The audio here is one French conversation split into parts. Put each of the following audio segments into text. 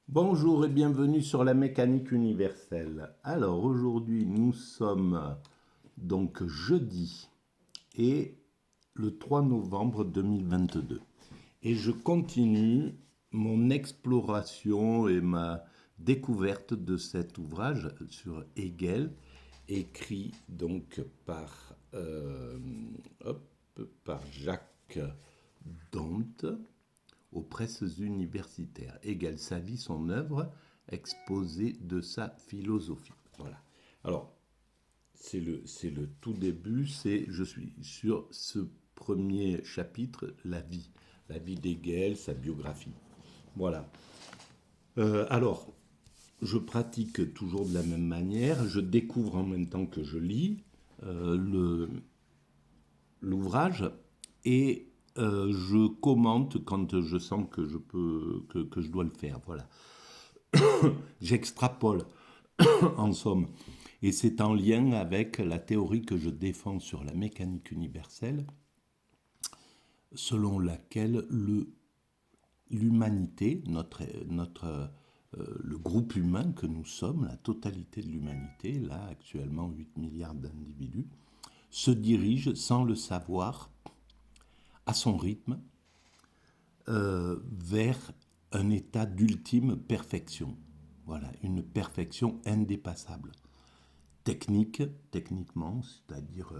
Bonjour et bienvenue sur la mécanique universelle. Alors aujourd'hui nous sommes donc jeudi et le 3 novembre 2022 et je continue mon exploration et ma découverte de cet ouvrage sur Hegel écrit donc hop, par Jacques Dante aux presses universitaires. Hegel, sa vie, son œuvre, exposé de sa philosophie. Voilà. Alors, c'est le tout début, je suis sur ce premier chapitre, la vie d'Hegel, sa biographie. Voilà. Alors, je pratique toujours de la même manière, je découvre en même temps que je lis l'ouvrage et je commente quand je sens que que je dois le faire. Voilà. J'extrapole en somme. Et c'est en lien avec la théorie que je défends sur la mécanique universelle, selon laquelle l'humanité, le groupe humain que nous sommes, la totalité de l'humanité, là actuellement 8 milliards d'individus, se dirige sans le savoir, à son rythme, vers un état d'ultime perfection. Voilà, une perfection indépassable. Techniquement, c'est-à-dire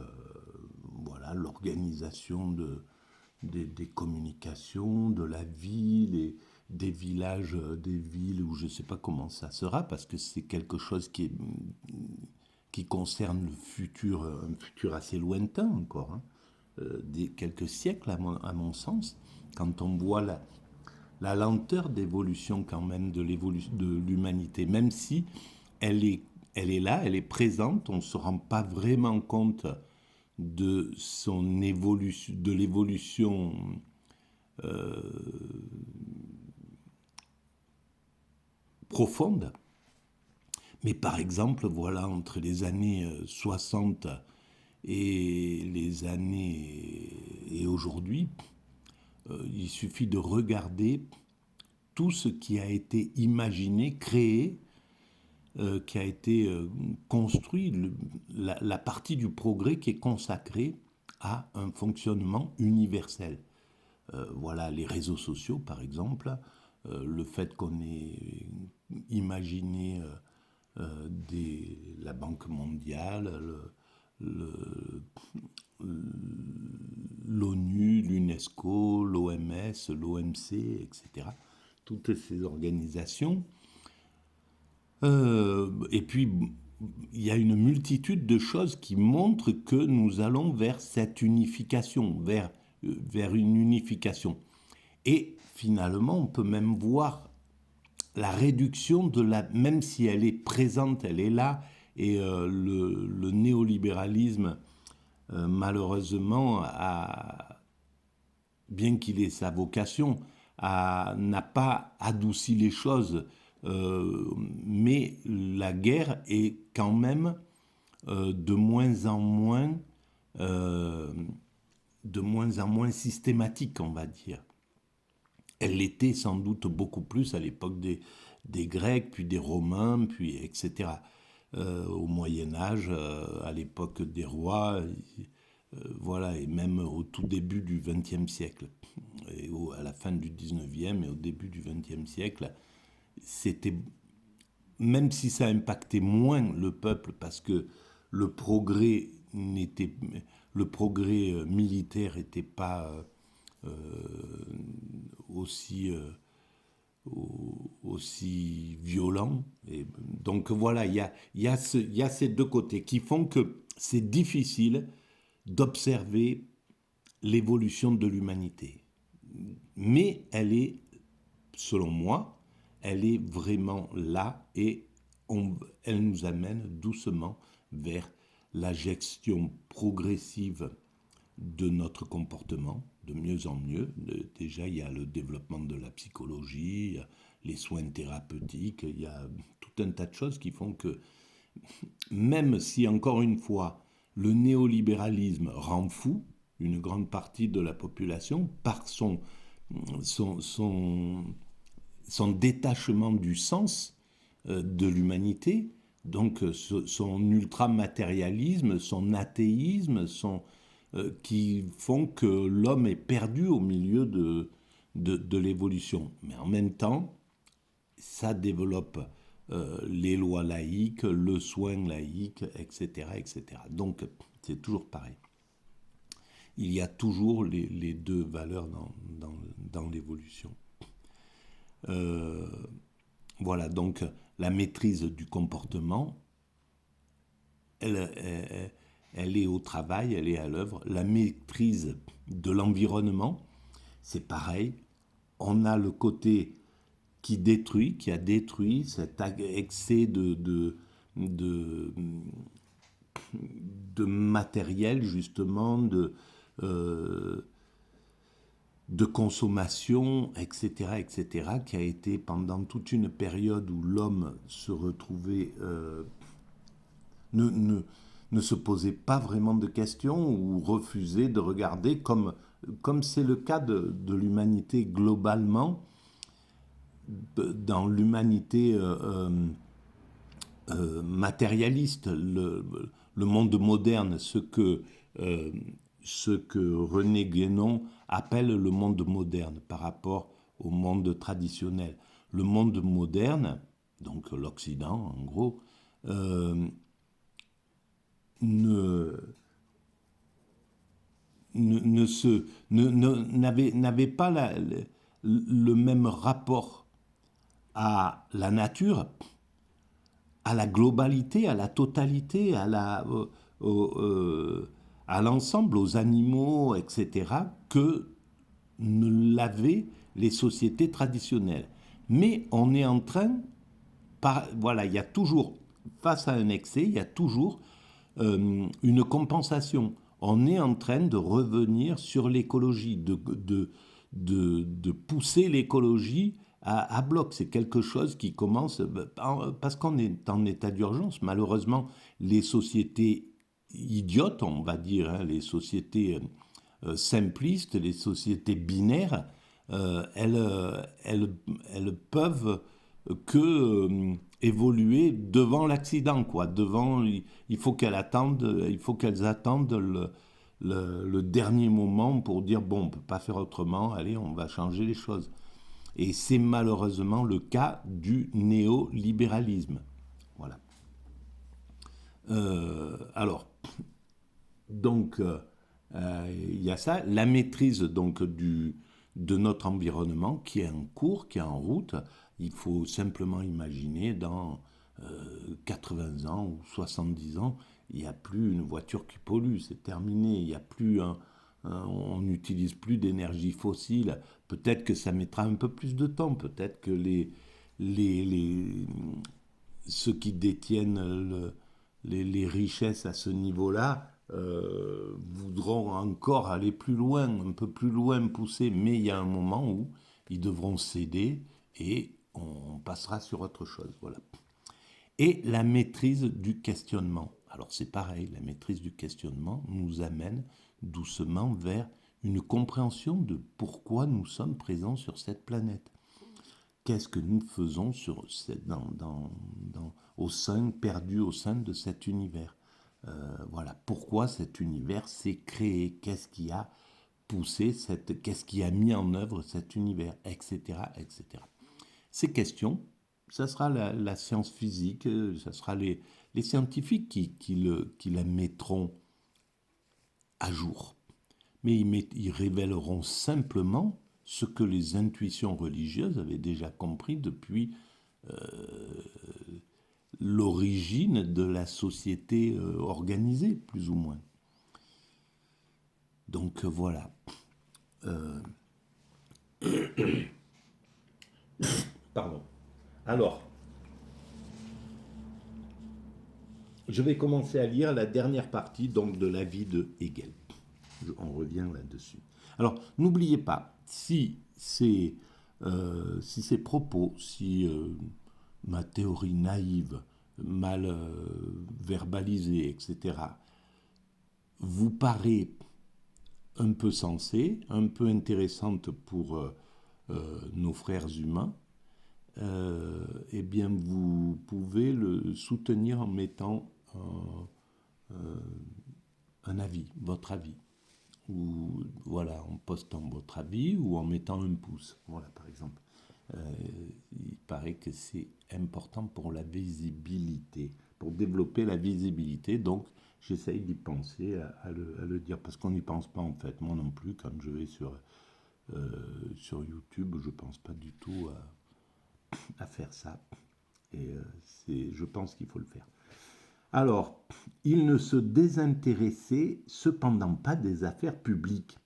voilà, l'organisation des communications, de la ville, des villages, des villes, où je ne sais pas comment ça sera, parce que c'est quelque chose qui concerne le futur, un futur assez lointain encore, hein, des quelques siècles à mon sens, quand on voit la lenteur d'évolution quand même de l'humanité, même si elle est, elle est là, elle est présente, on ne se rend pas vraiment compte de son évolution, de l'évolution profonde. Mais par exemple, voilà, entre les années 60 et les années et aujourd'hui, il suffit de regarder tout ce qui a été imaginé, créé, qui a été construit, la partie du progrès qui est consacrée à un fonctionnement universel. Voilà, les réseaux sociaux, par exemple, le fait qu'on ait imaginé la Banque mondiale, l'ONU, l'UNESCO, l'OMS, l'OMC, etc. Toutes ces organisations. Et puis, il y a une multitude de choses qui montrent que nous allons vers cette unification, vers une unification. Et finalement, on peut même voir la réduction de la, même si elle est présente, elle est là, et le néolibéralisme, malheureusement, bien qu'il ait sa vocation, n'a pas adouci les choses, mais la guerre est quand même de moins en moins, euh, de moins en moins systématique, on va dire. Elle l'était sans doute beaucoup plus à l'époque des Grecs, puis des Romains, puis etc. Au Moyen Âge, à l'époque des rois, voilà, et même au tout début du XXe siècle, à la fin du XIXe et au début du XXe siècle, c'était, même si ça impactait moins le peuple, parce que le progrès n'était, le progrès militaire n'était pas aussi aussi violent. Et donc voilà, il y a ces deux côtés qui font que c'est difficile d'observer l'évolution de l'humanité. Mais elle est, selon moi, elle est vraiment là et elle nous amène doucement vers la gestion progressive de notre comportement, de mieux en mieux. Déjà, il y a le développement de la psychologie, les soins thérapeutiques, il y a tout un tas de choses qui font que, même si, encore une fois, le néolibéralisme rend fou une grande partie de la population par son son détachement du sens de l'humanité, donc son ultramatérialisme, son athéisme, qui font que l'homme est perdu au milieu de l'évolution. Mais en même temps, ça développe les lois laïques, le soin laïque, etc., etc. Donc, c'est toujours pareil. Il y a toujours les deux valeurs dans l'évolution. Voilà, donc la maîtrise du comportement, elle est au travail, elle est à l'œuvre. La maîtrise de l'environnement, c'est pareil. On a le côté qui a détruit cet excès de, de matériel, justement, euh, de consommation, etc., qui a été pendant toute une période où l'homme se retrouvait, ne, ne, ne se posait pas vraiment de questions ou refusait de regarder, comme c'est le cas de l'humanité globalement, dans l'humanité matérialiste, le monde moderne, ce que René Guénon appelle le monde moderne par rapport au monde traditionnel. Le monde moderne, donc l'Occident en gros, euh, ne, n'avait pas le même rapport à la nature, à la globalité, à la totalité, à l'ensemble, aux animaux, etc., que ne l'avaient les sociétés traditionnelles. Mais on est en train, voilà, il y a toujours, face à un excès, il y a toujours une compensation. On est en train de revenir sur l'écologie, de pousser l'écologie à bloc. C'est quelque chose qui commence, parce qu'on est en état d'urgence. Malheureusement, les sociétés idiotes, on va dire, hein, les sociétés simplistes, les sociétés binaires, elles peuvent que évoluer devant l'accident, quoi. Devant, il faut qu'elles attendent, le dernier moment pour dire bon, on peut pas faire autrement. Allez, on va changer les choses. Et c'est malheureusement le cas du néolibéralisme. Voilà. Alors, donc, il y a ça, la maîtrise donc de notre environnement qui est en cours, qui est en route. Il faut simplement imaginer dans 80 ans ou 70 ans, il n'y a plus une voiture qui pollue, c'est terminé. Il n'y a plus on n'utilise plus d'énergie fossile. Peut-être que ça mettra un peu plus de temps. Peut-être que les, les, ceux qui détiennent les richesses à ce niveau-là voudront encore aller plus loin, un peu plus loin pousser, mais il y a un moment où ils devront céder et on passera sur autre chose. Voilà. Et la maîtrise du questionnement. Alors c'est pareil, la maîtrise du questionnement nous amène doucement vers une compréhension de pourquoi nous sommes présents sur cette planète. Qu'est-ce que nous faisons perdu au sein de cet univers. Voilà, pourquoi cet univers s'est créé, qu'est-ce qui a poussé, qu'est-ce qui a mis en œuvre cet univers, etc., etc. Ces questions, ça sera la science physique, ça sera les scientifiques qui la mettront à jour. Mais ils révéleront simplement ce que les intuitions religieuses avaient déjà compris depuis l'origine de la société organisée, plus ou moins. Donc voilà. Pardon. Alors, je vais commencer à lire la dernière partie donc de la vie de Hegel. On revient là-dessus. Alors, n'oubliez pas, si ces propos, si ma théorie naïve, mal verbalisée, etc., vous paraît un peu sensée, un peu intéressante pour nos frères humains, eh bien, vous pouvez le soutenir en mettant un avis, votre avis. Ou voilà, en postant votre avis ou en mettant un pouce. Voilà, par exemple. Il paraît que c'est important pour la visibilité, pour développer la visibilité. Donc, j'essaye d'y penser, à le dire, parce qu'on n'y pense pas en fait. Moi non plus, quand je vais sur YouTube, je pense pas du tout à faire ça. Et je pense qu'il faut le faire. Alors, il ne se désintéressait cependant pas des affaires publiques,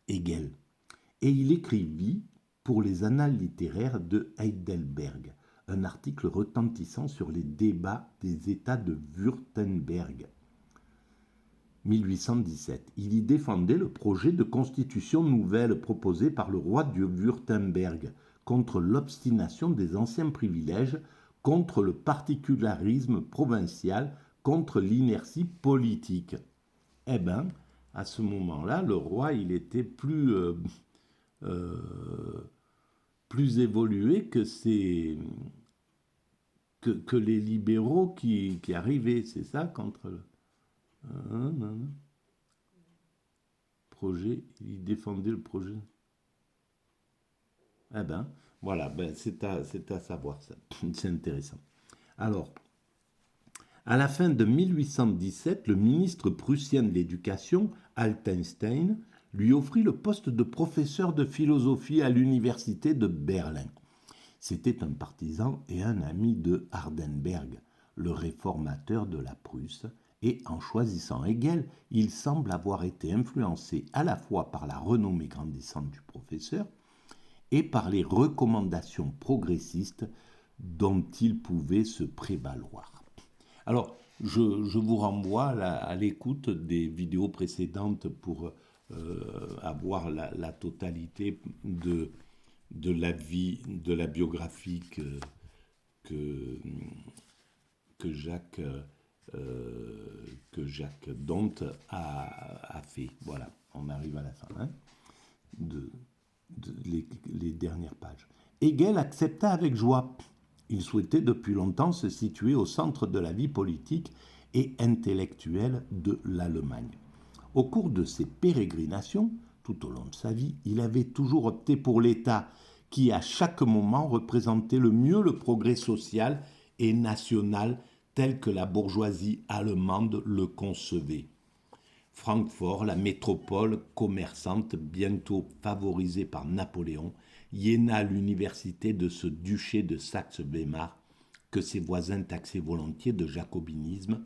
Hegel, et il écrivit pour les Annales littéraires de Heidelberg un article retentissant sur les débats des États de Wurtemberg. 1817. Il y défendait le projet de constitution nouvelle proposé par le roi de Wurtemberg contre l'obstination des anciens privilèges, contre le particularisme provincial, contre l'inertie politique. Eh bien, à ce moment-là, le roi, il était plus évolué que les libéraux qui arrivaient, c'est ça, contre le projet, il défendait le projet. Eh ben, voilà, ben, c'est à savoir ça, c'est intéressant. Alors, à la fin de 1817, le ministre prussien de l'Éducation, Altenstein, lui offrit le poste de professeur de philosophie à l'université de Berlin. C'était un partisan et un ami de Hardenberg, le réformateur de la Prusse, et en choisissant Hegel, il semble avoir été influencé à la fois par la renommée grandissante du professeur et par les recommandations progressistes dont il pouvait se prévaloir. Alors, je vous renvoie à l'écoute des vidéos précédentes pour avoir la totalité de la vie, de la biographie que, que Jacques, Dont a fait. Voilà, on arrive à la fin les dernières pages. Hegel accepta avec joie. Il souhaitait depuis longtemps se situer au centre de la vie politique et intellectuelle de l'Allemagne. Au cours de ses pérégrinations, tout au long de sa vie, il avait toujours opté pour l'État qui, à chaque moment, représentait le mieux le progrès social et national tel que la bourgeoisie allemande le concevait. Francfort, la métropole commerçante bientôt favorisée par Napoléon, y naît l'université de ce duché de Saxe-Weimar que ses voisins taxaient volontiers de jacobinisme.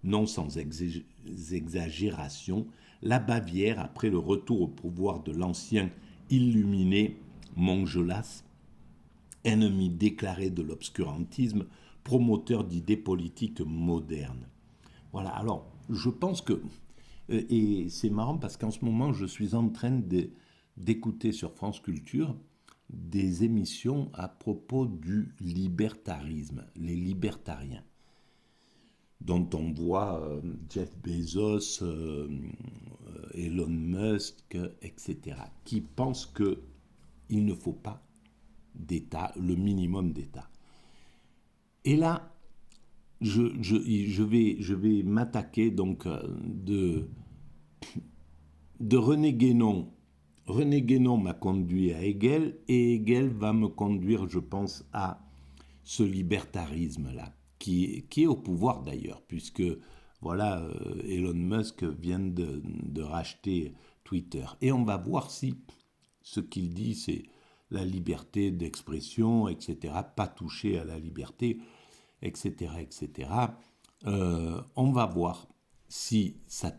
Non sans exagération, la Bavière, après le retour au pouvoir de l'ancien illuminé Montgelas, ennemi déclaré de l'obscurantisme, promoteur d'idées politiques modernes. Voilà, alors je pense que, et c'est marrant parce qu'en ce moment je suis en train d'écouter sur France Culture des émissions à propos du libertarisme, les libertariens, dont on voit Jeff Bezos, Elon Musk, etc., qui pensent qu'il ne faut pas d'État, le minimum d'État. Et là, je vais m'attaquer donc de René Guénon. René Guénon m'a conduit à Hegel et Hegel va me conduire, je pense, à ce libertarisme-là, qui est au pouvoir d'ailleurs, puisque voilà, Elon Musk vient de racheter Twitter. Et on va voir si ce qu'il dit, c'est la liberté d'expression, etc., pas toucher à la liberté, etc., etc. On va voir si ça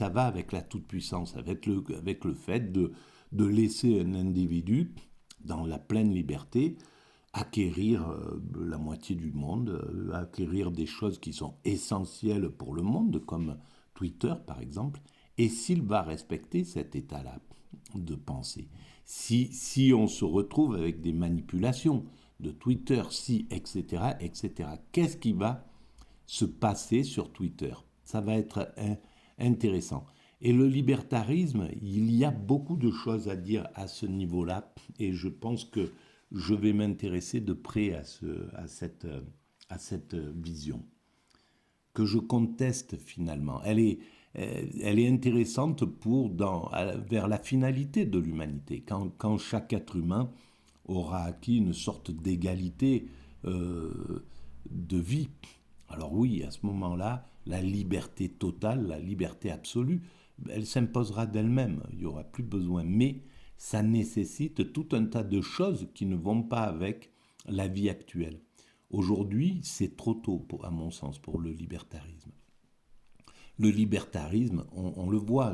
va avec la toute-puissance, avec le fait de laisser un individu dans la pleine liberté acquérir la moitié du monde, acquérir des choses qui sont essentielles pour le monde, comme Twitter par exemple, et s'il va respecter cet état-là de pensée. Si on se retrouve avec des manipulations de Twitter, etc., etc., qu'est-ce qui va se passer sur Twitter? Ça va être intéressant. Et le libertarisme, il y a beaucoup de choses à dire à ce niveau-là, et je pense que je vais m'intéresser de près à cette vision, que je conteste finalement. Elle est intéressante vers la finalité de l'humanité, quand chaque être humain aura acquis une sorte d'égalité de vie. Alors oui, à ce moment-là, la liberté totale, la liberté absolue, elle s'imposera d'elle-même, il n'y aura plus besoin. Mais ça nécessite tout un tas de choses qui ne vont pas avec la vie actuelle. Aujourd'hui, c'est trop tôt, à mon sens, pour le libertarisme. Le libertarisme, on le voit,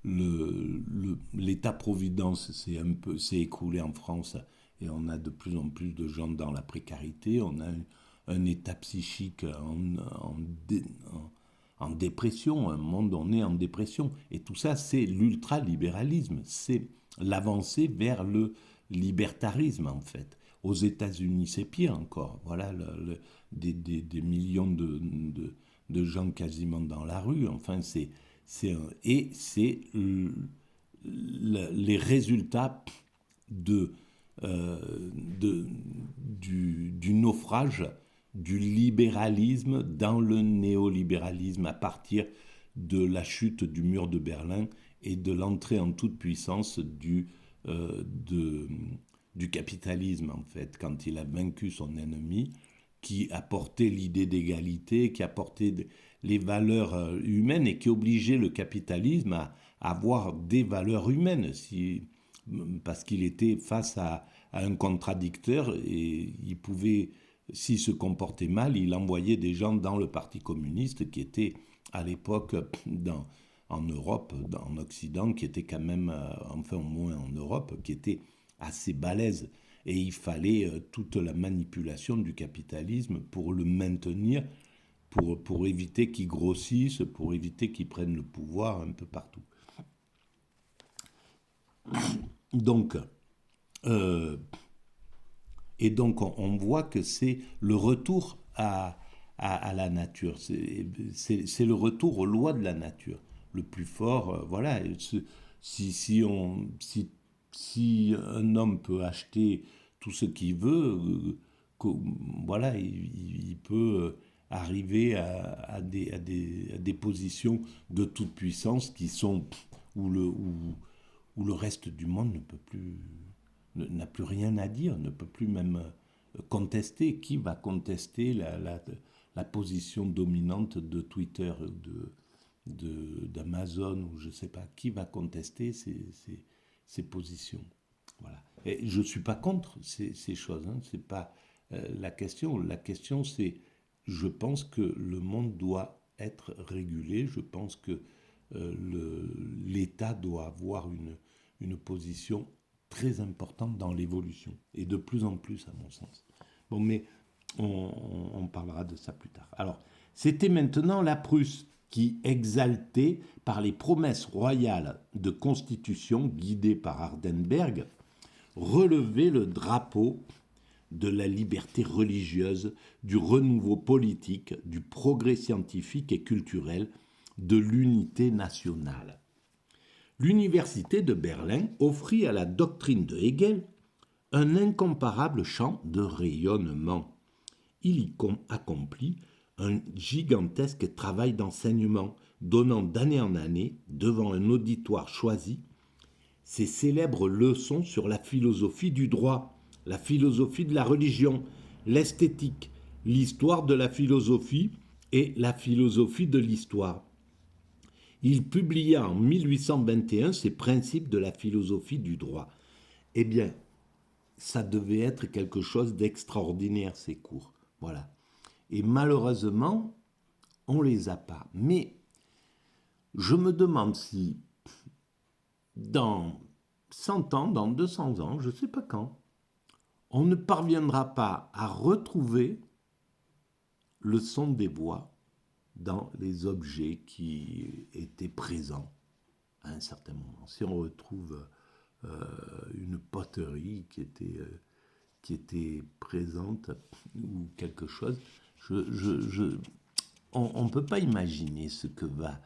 l'État-providence s'est écroulé en France et on a de plus en plus de gens dans la précarité, on a un état psychique en dépression, un monde où on est en dépression. Et tout ça, c'est l'ultralibéralisme, c'est l'avancée vers le libertarisme en fait. Aux États-Unis, c'est pire encore. Voilà des millions de gens quasiment dans la rue. Enfin, et c'est les résultats de, du naufrage du libéralisme dans le néolibéralisme à partir de la chute du mur de Berlin et de l'entrée en toute puissance du capitalisme, en fait, quand il a vaincu son ennemi, qui apportait l'idée d'égalité, qui apportait les valeurs humaines et qui obligeait le capitalisme à avoir des valeurs humaines, parce qu'il était face à un contradicteur et il pouvait, s'il se comportait mal, il envoyait des gens dans le Parti communiste qui était à l'époque en Europe, en Occident, qui était quand même, enfin au moins en Europe, qui était assez balèze. Et il fallait toute la manipulation du capitalisme pour le maintenir, pour éviter qu'il grossisse, pour éviter qu'il prenne le pouvoir un peu partout. Donc, on voit que c'est le retour à la nature, c'est le retour aux lois de la nature. Le plus fort, voilà, si un homme peut acheter tout ce qu'il veut, voilà, il peut arriver à des positions de toute puissance qui sont où le reste du monde n'a plus rien à dire, ne peut plus même contester. Qui va contester la position dominante de Twitter, d'Amazon ou je ne sais pas, qui va contester ces positions. Voilà. Et je ne suis pas contre ces choses, hein. C'est pas la question. La question, c'est, je pense que le monde doit être régulé, je pense que l'État doit avoir une position très importante dans l'évolution, et de plus en plus à mon sens. Bon, mais on parlera de ça plus tard. Alors, c'était maintenant la Prusse qui, exaltée par les promesses royales de constitution guidées par Hardenberg, relevait le drapeau de la liberté religieuse, du renouveau politique, du progrès scientifique et culturel, de l'unité nationale. L'université de Berlin offrit à la doctrine de Hegel un incomparable champ de rayonnement. Il y accomplit un gigantesque travail d'enseignement, donnant d'année en année, devant un auditoire choisi, ses célèbres leçons sur la philosophie du droit, la philosophie de la religion, l'esthétique, l'histoire de la philosophie et la philosophie de l'histoire. Il publia en 1821 ses principes de la philosophie du droit. Eh bien, ça devait être quelque chose d'extraordinaire, ces cours. Voilà. Et malheureusement, on ne les a pas. Mais je me demande si, dans 100 ans, dans 200 ans, je ne sais pas quand, on ne parviendra pas à retrouver le son des voix dans les objets qui étaient présents à un certain moment. Si on retrouve une poterie qui était présente ou quelque chose, on ne peut pas imaginer ce que va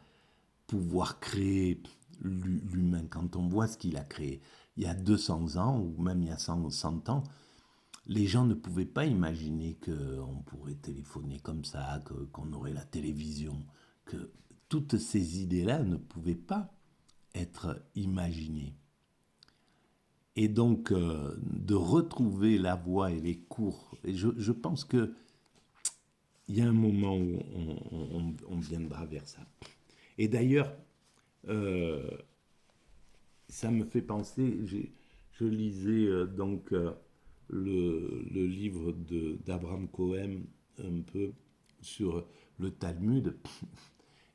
pouvoir créer l'humain quand on voit ce qu'il a créé il y a 200 ans ou même il y a 100 ans. les gens ne pouvaient pas imaginer qu'on pourrait téléphoner comme ça, qu'on aurait la télévision, que toutes ces idées-là ne pouvaient pas être imaginées. Et donc, de retrouver la voix et les cours, et je pense qu'il y a un moment où on viendra vers ça. Et d'ailleurs, euh, ça me fait penser, je lisais le livre d'Abraham Cohen un peu sur le Talmud,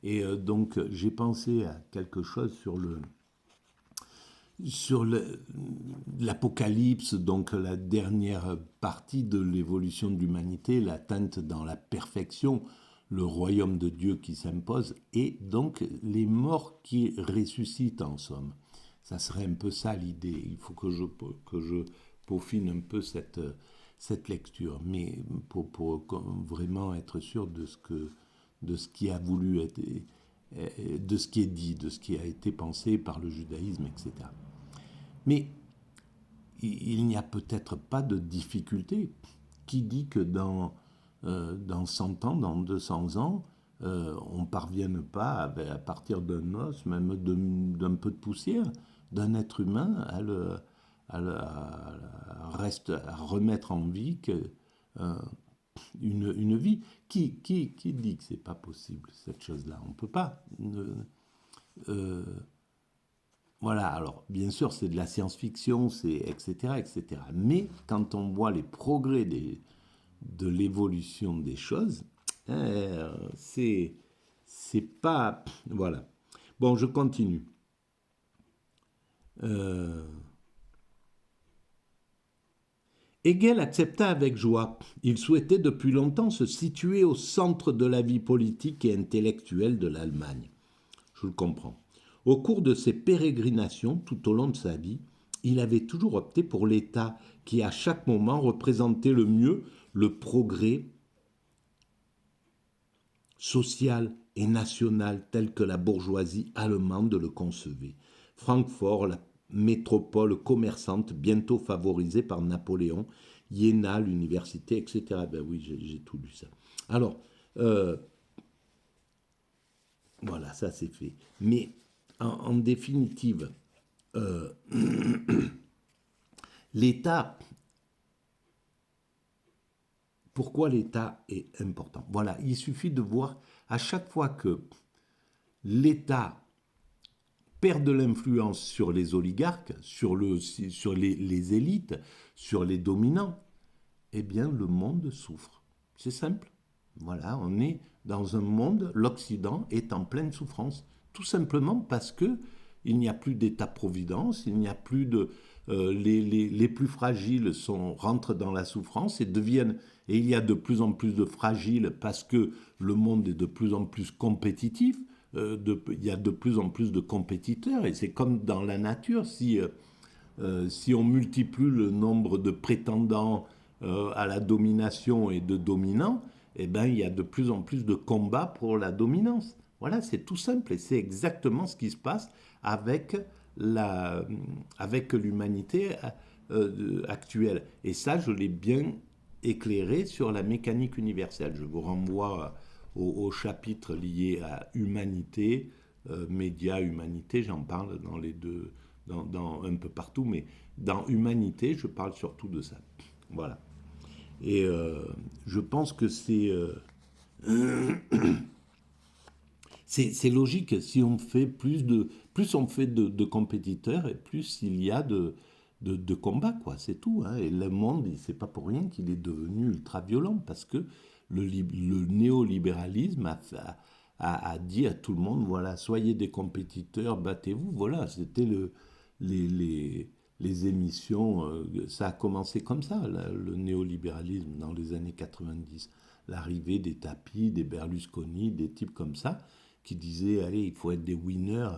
et donc j'ai pensé à quelque chose sur l'Apocalypse, donc la dernière partie de l'évolution de l'humanité, l'atteinte dans la perfection, le royaume de Dieu qui s'impose, et donc les morts qui ressuscitent en somme. Ça serait un peu ça l'idée. Il faut que je peaufine un peu cette lecture, mais pour vraiment être sûr de ce qui a voulu être, de ce qui est dit, de ce qui a été pensé par le judaïsme, etc. Mais il n'y a peut-être pas de difficulté. Qui dit que dans 100 ans, dans 200 ans, on ne parvienne pas, à partir d'un os, même d'un peu de poussière, d'un être humain, à remettre en vie une vie. Qui dit que ce n'est pas possible, cette chose-là? On ne peut pas. Voilà, alors bien sûr c'est de la science-fiction, c'est etc., etc. Mais quand on voit les progrès de l'évolution des choses, c'est pas... Voilà. Bon, je continue. Euh, Hegel accepta avec joie. Il souhaitait depuis longtemps se situer au centre de la vie politique et intellectuelle de l'Allemagne. Je le comprends. Au cours de ses pérégrinations tout au long de sa vie, il avait toujours opté pour l'État qui, à chaque moment, représentait le mieux le progrès social et national tel que la bourgeoisie allemande le concevait. Francfort, la métropole commerçante bientôt favorisée par Napoléon, Iéna, l'université, etc. Ben oui, j'ai tout lu ça. Alors, euh, voilà, ça c'est fait. Mais en définitive, euh, l'État, pourquoi l'État est important? Voilà, il suffit de voir à chaque fois que l'État perd de l'influence sur les oligarques, sur les élites, sur les dominants, eh bien le monde souffre. C'est simple. Voilà, on est dans un monde, l'Occident est en pleine souffrance, tout simplement parce que il n'y a plus d'État-providence, il n'y a plus de les plus fragiles rentrent dans la souffrance et il y a de plus en plus de fragiles parce que le monde est de plus en plus compétitif, il y a de plus en plus de compétiteurs et c'est comme dans la nature si on multiplie le nombre de prétendants à la domination et de dominants, eh ben, il y a de plus en plus de combats pour la dominance. Voilà, c'est tout simple et c'est exactement ce qui se passe avec avec l'humanité actuelle. Et ça, je l'ai bien éclairé sur la mécanique universelle. Je vous renvoie au chapitre lié à humanité, médias, humanité, j'en parle dans les deux, un peu partout, mais dans humanité, je parle surtout de ça. Voilà. Et je pense que c'est logique. Si on fait plus on fait de compétiteurs et plus il y a de combats, quoi. C'est tout. Hein. Et le monde, c'est pas pour rien qu'il est devenu ultra violent parce que le néolibéralisme a dit à tout le monde, voilà, soyez des compétiteurs, battez-vous. Voilà, c'était les émissions. Ça a commencé comme ça, le néolibéralisme dans les années 90. L'arrivée des Tapis, des Berlusconi, des types comme ça qui disaient, allez, il faut être des winners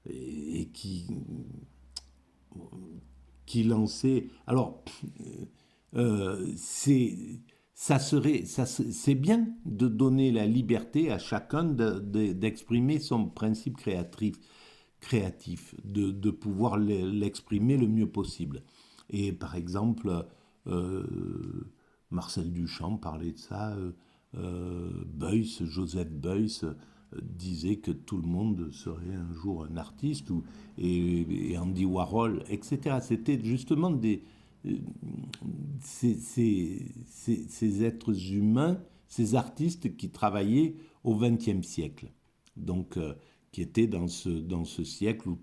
et qui lançaient. Alors, c'est c'est bien de donner la liberté à chacun d'exprimer son principe créatif de pouvoir l'exprimer le mieux possible. Et par exemple, Marcel Duchamp parlait de ça, Beuys, Joseph Beuys disait que tout le monde serait un jour un artiste, et Andy Warhol, etc. C'était justement ces êtres humains, ces artistes qui travaillaient au XXe siècle. Donc, qui étaient dans ce siècle où où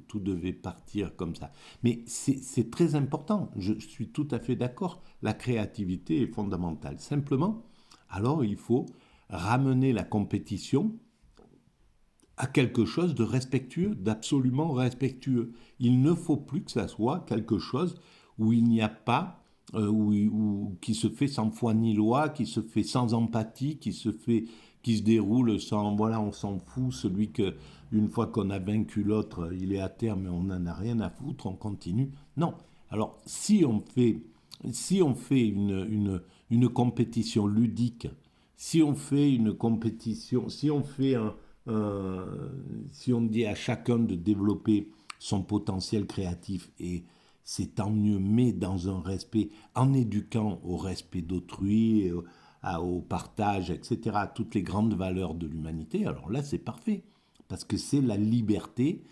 tout devait partir comme ça. Mais c'est très important, je suis tout à fait d'accord, la créativité est fondamentale. Simplement, alors il faut ramener la compétition à quelque chose de respectueux, d'absolument respectueux. Il ne faut plus que ça soit quelque chose où il n'y a pas, qui se fait sans foi ni loi, qui se fait sans empathie, qui se déroule sans, voilà, on s'en fout, celui que, une fois qu'on a vaincu l'autre, il est à terre, mais on n'en a rien à foutre, on continue. Non. Alors, si on fait une compétition ludique, si on fait une compétition, un- si on dit à chacun de développer son potentiel créatif, et c'est tant mieux, mais dans un respect, en éduquant au respect d'autrui, au partage, etc., toutes les grandes valeurs de l'humanité, alors là c'est parfait, parce que c'est la liberté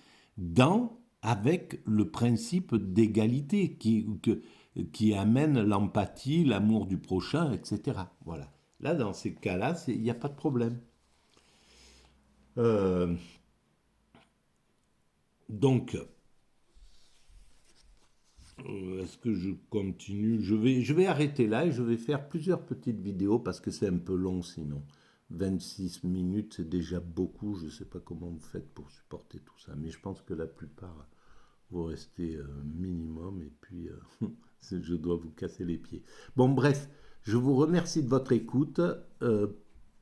avec le principe d'égalité qui amène l'empathie, l'amour du prochain, etc. Voilà. Là, dans ces cas-là, il n'y a pas de problème. Euh, donc, est-ce que je continue? Je vais arrêter là et je vais faire plusieurs petites vidéos parce que c'est un peu long sinon. 26 minutes, c'est déjà beaucoup. Je ne sais pas comment vous faites pour supporter tout ça. Mais je pense que la plupart, vous restez minimum et puis je dois vous casser les pieds. Bon, bref, je vous remercie de votre écoute.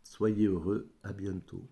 Soyez heureux. À bientôt.